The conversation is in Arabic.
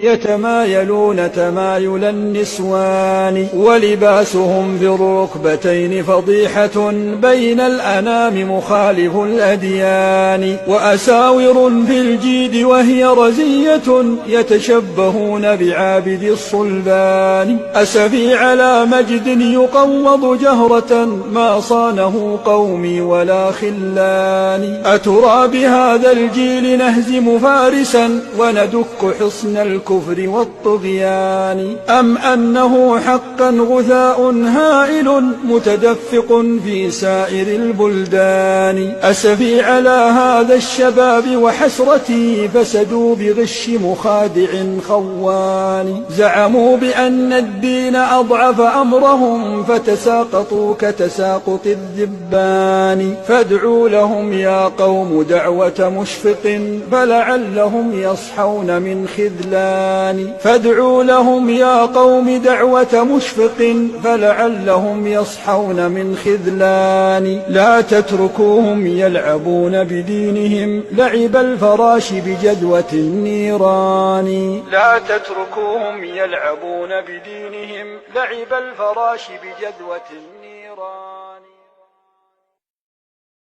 يتمايلون تمايل النسوان ولباسهم بالركبتين فضيحة بين الأنام مخالف الأديان وأساور في الجيد وهي رزية يتشبهون بعابد الصلبان أسفي على مجد يقوض جهرة ما صانه قومي ولا خلان أترى بهذا الجيل نهزم فارسا وندك حصن الكفر والطغيان أم أنه حقا غثاء هائل متدفق في سائر البلدان أسفي على هذا الشباب وحسرتي فسدوا بغش مخادع خوان زعموا بأن الدين أضعف أمرهم فتساقطوا كتساقط الذبان فادعوا لهم يا قوم دعوة مشفق فلعلهم يصحون من خذلان فادعوا لهم يا قوم دعوة مشفق فلعلهم يصحون من خذلان لا تتركوهم يلعبون بدينهم لعب الفراش بجدوة النيران لا تتركوهم يلعبون بدينهم لعب الفراش بجدوة النيران